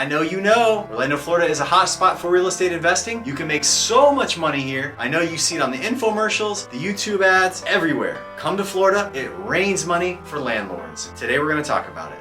I know you know, Orlando, Florida is a hot spot for real estate investing. You can make so much money here. I know you see it on the infomercials, the YouTube ads, everywhere. Come to Florida, it rains money for landlords. Today we're gonna talk about it.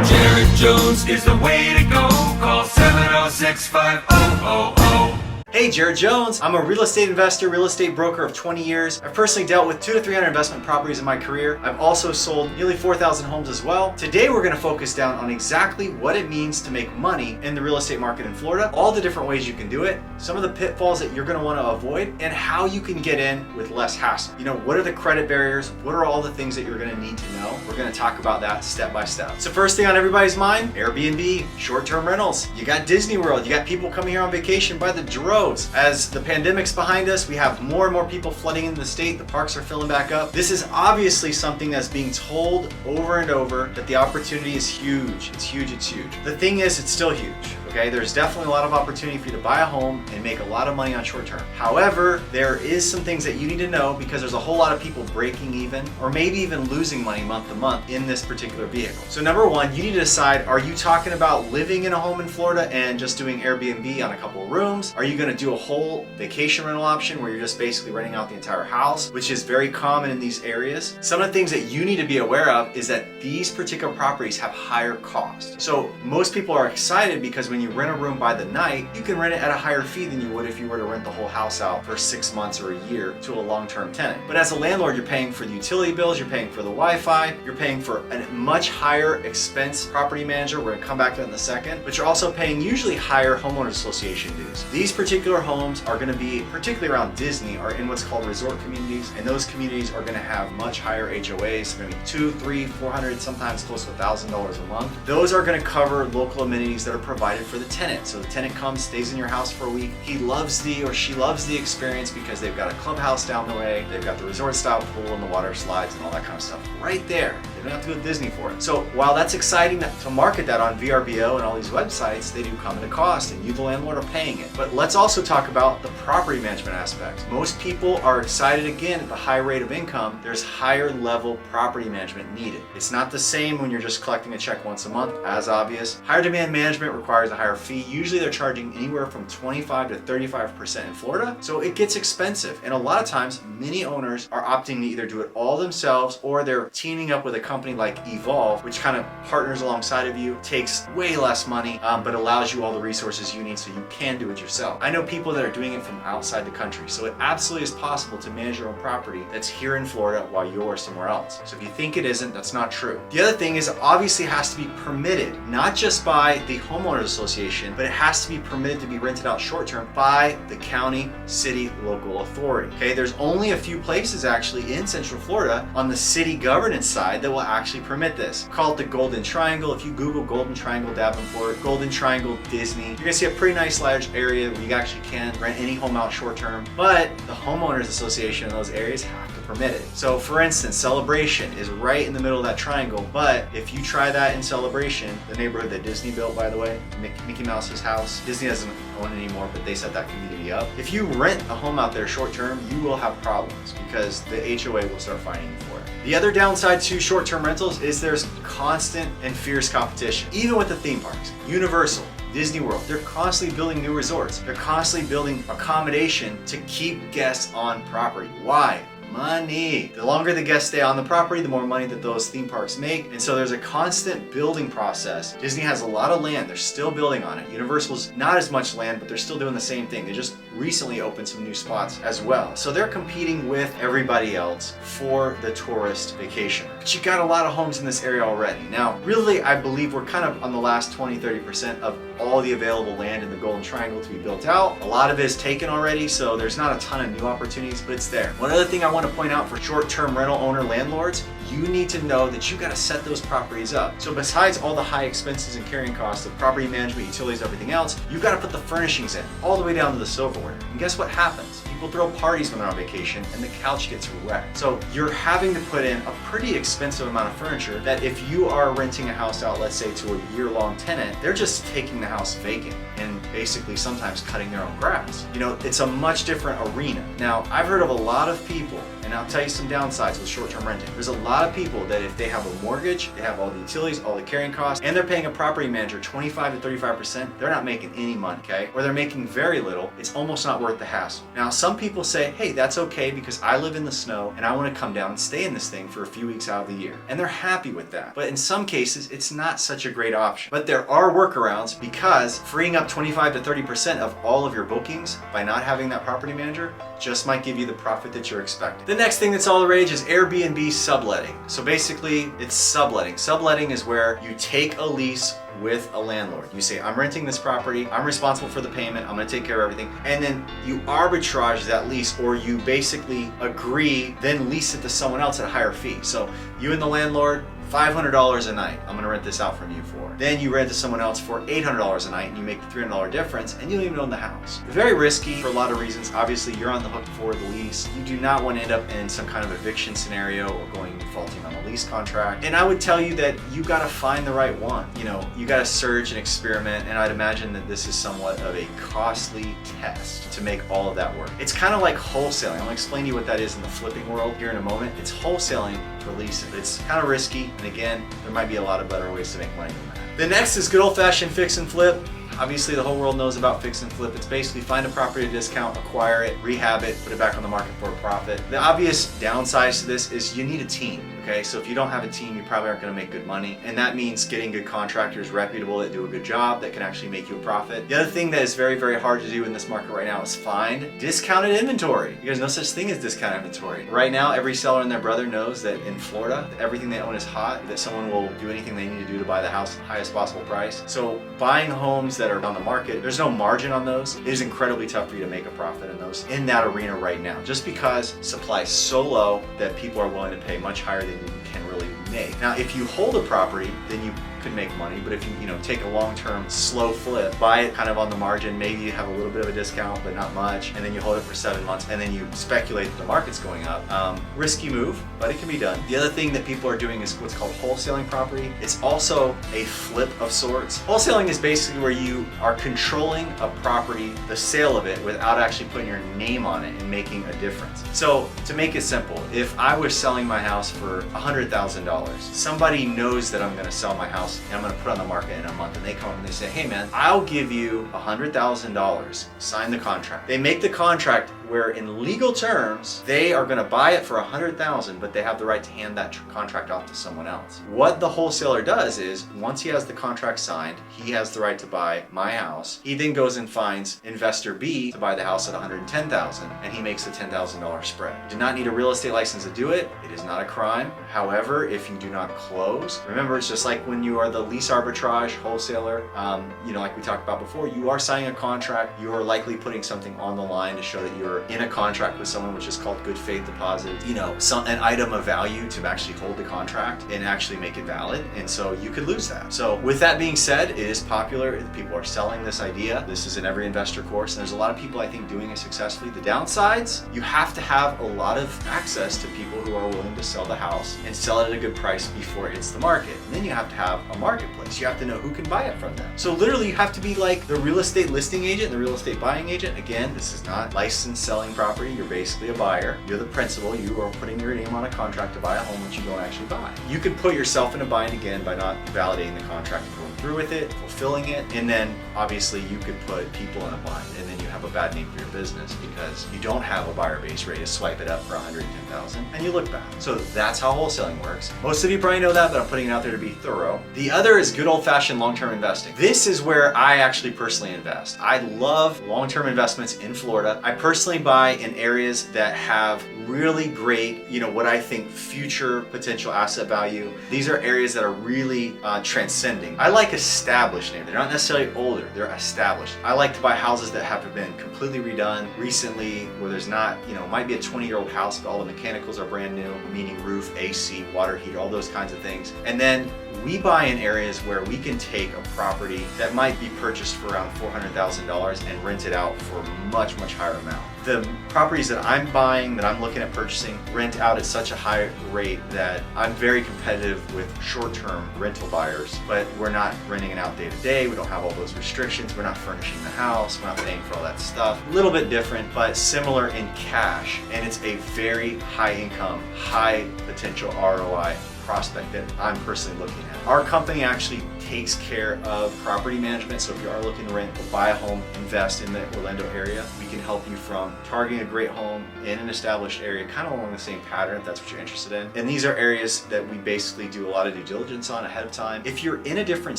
Jared Jones is the way to go. Call 706-5000. Hey, Jared Jones. I'm a real estate investor, real estate broker of 20 years. I've personally dealt with 200 to 300 investment properties in my career. I've also sold nearly 4,000 homes as well. Today, we're gonna focus down on exactly what it means to make money in the real estate market in Florida, all the different ways you can do it, some of the pitfalls that you're gonna wanna avoid, and how you can get in with less hassle. You know, what are the credit barriers? What are all the things that you're gonna need to know? We're gonna talk about that step by step. So first thing on everybody's mind, Airbnb, short-term rentals. You got Disney World, you got people coming here on vacation by the droves. As the pandemic's behind us, we have more and more people flooding into the state. The parks are filling back up. This is obviously something that's being told over and over that the opportunity is huge. It's huge, it's huge. The thing is, it's still huge. Okay, there's definitely a lot of opportunity for you to buy a home and make a lot of money on short term. However, there is some things that you need to know because there's a whole lot of people breaking even or maybe even losing money month to month in this particular vehicle. So number one, you need to decide, are you talking about living in a home in Florida and just doing Airbnb on a couple of rooms? Are you gonna do a whole vacation rental option where you're just basically renting out the entire house, which is very common in these areas? Some of the things that you need to be aware of is that these particular properties have higher cost. So most people are excited because when you rent a room by the night, you can rent it at a higher fee than you would if you were to rent the whole house out for 6 months or a year to a long-term tenant. But as a landlord, you're paying for the utility bills, you're paying for the Wi-Fi, you're paying for a much higher expense property manager. We're gonna come back to that in a second, but you're also paying usually higher homeowners association dues. These particular homes are gonna be, particularly around Disney, are in what's called resort communities, and those communities are gonna have much higher HOAs, maybe 200, 300, 400, sometimes close to $1,000 a month. Those are gonna cover local amenities that are provided for the tenant. So the tenant comes, stays in your house for a week. He loves the, or she loves the experience because they've got a clubhouse down the way. They've got the resort style pool and the water slides and all that kind of stuff right there. They don't have to go to Disney for it. So while that's exciting to market that on VRBO and all these websites, they do come at a cost and you, the landlord, are paying it. But let's also talk about the property management aspect. Most people are excited again at the high rate of income. There's higher level property management needed. It's not the same when you're just collecting a check once a month, as obvious. Higher demand management requires a higher fee. Usually they're charging anywhere from 25 to 35% in Florida, so it gets expensive. And a lot of times, many owners are opting to either do it all themselves or they're teaming up with a company like Evolve, which kind of partners alongside of you, takes way less money, but allows you all the resources you need so you can do it yourself. I know people that are doing it from outside the country, so it absolutely is possible to manage your own property that's here in Florida while you're somewhere else. So if you think it isn't, that's not true. The other thing is it obviously has to be permitted, not just by the homeowners association, but it has to be permitted to be rented out short-term by the county, city, local authority. Okay, there's only a few places actually in Central Florida on the city governance side that will actually permit this. Call it the Golden Triangle. If you Google Golden Triangle Davenport, Golden Triangle Disney, you're gonna see a pretty nice large area where you actually can rent any home out short-term, but the homeowners association in those areas have to permit it. So for instance, Celebration is right in the middle of that triangle, but if you try that in Celebration, the neighborhood that Disney built, by the way, Mickey Mouse's house, Disney doesn't own it anymore, but they set that community up. If you rent a home out there short-term, you will have problems because the HOA will start fining you for it. The other downside to short-term rentals is there's constant and fierce competition, even with the theme parks. Universal, Disney World, they're constantly building new resorts. They're constantly building accommodation to keep guests on property. Why? Money. The longer the guests stay on the property, the more money that those theme parks make. And so there's a constant building process. Disney has a lot of land. They're still building on it. Universal's not as much land, but they're still doing the same thing. They just recently opened some new spots as well. So they're competing with everybody else for the tourist vacation. But you got a lot of homes in this area already. Now, really, I believe we're kind of on the last 20, 30% of all the available land in the Golden Triangle to be built out. A lot of it is taken already, so there's not a ton of new opportunities, but it's there. One other thing I want to point out for short-term rental owner landlords, you need to know that you got to set those properties up. So besides all the high expenses and carrying costs of property management, utilities, everything else, you've got to put the furnishings in all the way down to the silverware. And guess what happens? People throw parties when they're on vacation and the couch gets wrecked. So you're having to put in a pretty expensive amount of furniture that if you are renting a house out, let's say to a year-long tenant, they're just taking the house vacant and basically sometimes cutting their own grass. You know, it's a much different arena. Now, I've heard of a lot of people, and And I'll tell you some downsides with short-term renting. There's a lot of people that if they have a mortgage, they have all the utilities, all the carrying costs, and they're paying a property manager 25 to 35%, they're not making any money, okay? Or they're making very little. It's almost not worth the hassle. Now, some people say, hey, that's okay because I live in the snow and I want to come down and stay in this thing for a few weeks out of the year. And they're happy with that. But in some cases, it's not such a great option. But there are workarounds because freeing up 25 to 30% of all of your bookings by not having that property manager just might give you the profit that you're expecting. The next thing that's all the rage is Airbnb subletting. So basically, it's subletting. Subletting is where you take a lease with a landlord. You say, I'm renting this property, I'm responsible for the payment, I'm gonna take care of everything. And then you arbitrage that lease, or you basically agree, then lease it to someone else at a higher fee. So you and the landlord, $500 a night, I'm gonna rent this out from you for. Then you rent to someone else for $800 a night and you make the $300 difference and you don't even own the house. Very risky for a lot of reasons. Obviously, you're on the hook for the lease. You do not want to end up in some kind of eviction scenario or going defaulting on a lease contract. And I would tell you that you gotta find the right one. You know, you gotta search and experiment, and I'd imagine that this is somewhat of a costly test to make all of that work. It's kind of like wholesaling. I'm gonna explain to you what that is in the flipping world here in a moment. It's wholesaling for leasing. It's kind of risky, and again, there might be a lot of better ways to make money than that. The next is good old-fashioned fix and flip. Obviously, the whole world knows about fix and flip. It's basically find a property at a discount, acquire it, rehab it, put it back on the market for a profit. The obvious downsides to this is you need a team. Okay, so if you don't have a team, you probably aren't going to make good money, and that means getting good contractors, reputable, that do a good job, that can actually make you a profit. The other thing that is very, very hard to do in this market right now is find discounted inventory. There's no such thing as discounted inventory. Right now, every seller and their brother knows that in Florida, everything they own is hot, that someone will do anything they need to do to buy the house at the highest possible price. So buying homes that are on the market, there's no margin on those. It is incredibly tough for you to make a profit in those in that arena right now, just because supply is so low that people are willing to pay much higher than you can really make. Now, if you hold a property, then you could make money, but if you take a long-term slow flip, buy it kind of on the margin, maybe you have a little bit of a discount but not much, and then you hold it for 7 months and then you speculate that the market's going up. Risky move, but it can be done. The other thing that people are doing is what's called wholesaling property. It's also a flip of sorts. Wholesaling is basically where you are controlling a property, the sale of it, without actually putting your name on it and making a difference. So to make it simple, if I was selling my house for $100,000, somebody knows that I'm going to sell my house and I'm going to put it on the market in a month, and they come up and they say, hey man, I'll give you $100,000, sign the contract. They make the contract where in legal terms, they are going to buy it for $100,000, but they have the right to hand that contract off to someone else. What the wholesaler does is, once he has the contract signed, he has the right to buy my house. He then goes and finds investor B to buy the house at $110,000, and he makes a $10,000 spread. You do not need a real estate license to do it. It is not a crime. However, if you do not close, remember, it's just like when you are the lease arbitrage wholesaler, like we talked about before, you are signing a contract. You are likely putting something on the line to show that you're in a contract with someone, which is called good faith deposit, an item of value to actually hold the contract and actually make it valid. And so you could lose that. So with that being said, it is popular. People are selling this idea. This is in every investor course, and there's a lot of people, I think, doing it successfully. The downsides, you have to have a lot of access to people who are willing to sell the house and sell it at a good price before it hits the market. And then you have to have a marketplace. You have to know who can buy it from them. So literally, you have to be like the real estate listing agent, the real estate buying agent. Again, this is not licensed selling property. You're basically a buyer. You're the principal. You are putting your name on a contract to buy a home which you don't actually buy. You could put yourself in a bind again by not validating the contract and going through with it, fulfilling it, and then obviously you could put people in a bind, and then you have a bad name for your business because you don't have a buyer base ready to swipe it up for $110,000 and you look bad. So that's how wholesaling works. Most of you probably know that, but I'm putting it out there to be thorough. The other is good old-fashioned long-term investing. This is where I actually personally invest. I love long-term investments in Florida. I personally buy in areas that have really great, what I think future potential asset value. These are areas that are really transcending. I like established neighborhoods. They're not necessarily older, they're established. I like to buy houses that have been completely redone recently, where there's not, might be a 20-year-old house, but all the mechanicals are brand new, meaning roof, AC, water heater, all those kinds of things. And then we buy in areas where we can take a property that might be purchased for around $400,000 and rent it out for a much, much higher amount. The properties that I'm buying, that I'm looking at purchasing, rent out at such a high rate that I'm very competitive with short-term rental buyers, but we're not renting it out day to day. We don't have all those restrictions. We're not furnishing the house. We're not paying for all that stuff. A little bit different, but similar in cash. And it's a very high income, high potential ROI prospect that I'm personally looking at. Our company actually takes care of property management. So if you are looking to rent or buy a home, invest in the Orlando area, we can help you from targeting a great home in an established area, kind of along the same pattern if that's what you're interested in. And these are areas that we basically do a lot of due diligence on ahead of time. If you're in a different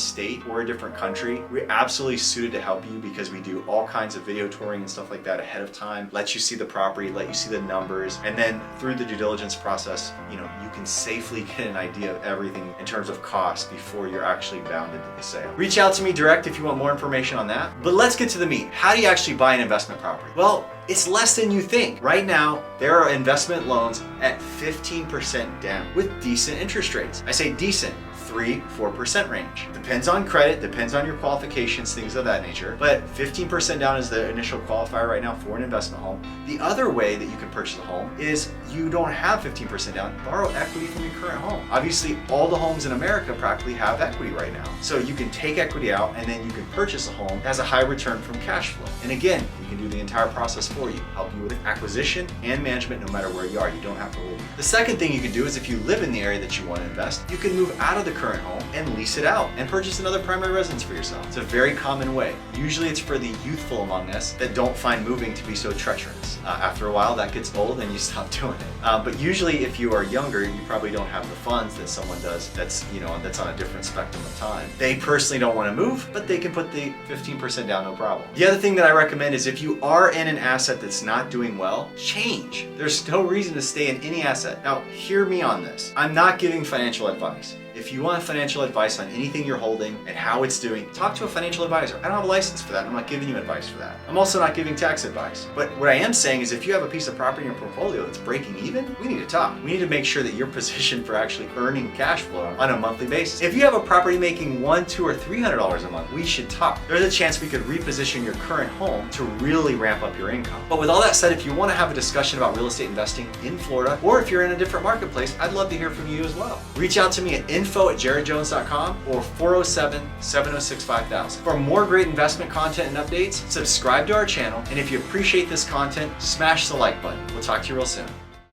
state or a different country, we're absolutely suited to help you because we do all kinds of video touring and stuff like that ahead of time, let you see the property, let you see the numbers, and then through the due diligence process, you can safely get an idea of everything in terms of cost before you're actually bound into the sale. Reach out to me direct if you want more information on that. But let's get to the meat. How do you actually buy an investment property? Well, it's less than you think. Right now, there are investment loans at 15% down with decent interest rates. I say decent, 3-4% range. Depends on credit, depends on your qualifications, things of that nature. But 15% down is the initial qualifier right now for an investment home. The other way that you can purchase a home is you don't have 15% down, borrow equity from your current home. Obviously, all the homes in America practically have equity right now. So you can take equity out and then you can purchase a home that has a high return from cash flow. And again, we can do the entire process for you, help you with acquisition and management no matter where you are. You don't have to live. The second thing you can do is if you live in the area that you want to invest, you can move out of the current home and lease it out and purchase another primary residence for yourself. It's a very common way. Usually it's for the youthful among us that don't find moving to be so treacherous. After a while that gets old and you stop doing it. But usually if you are younger, you probably don't have the funds that someone does that's on a different spectrum of time. They personally don't want to move, but they can put the 15% down, no problem. The other thing that I recommend is if you are in an asset that's not doing well, change. There's no reason to stay in any asset. Now, hear me on this. I'm not giving financial advice. If you want financial advice on anything you're holding and how it's doing, talk to a financial advisor. I don't have a license for that. I'm not giving you advice for that. I'm also not giving tax advice. But what I am saying is if you have a piece of property in your portfolio that's breaking even, we need to talk. We need to make sure that you're positioned for actually earning cash flow on a monthly basis. If you have a property making $100, $200, or $300 a month, we should talk. There's a chance we could reposition your current home to really ramp up your income. But with all that said, if you want to have a discussion about real estate investing in Florida, or if you're in a different marketplace, I'd love to hear from you as well. Reach out to me at info@jaredjones.com or 407-706-5000. For more great investment content and updates, subscribe to our channel, and if you appreciate this content, smash the like button. We'll talk to you real soon.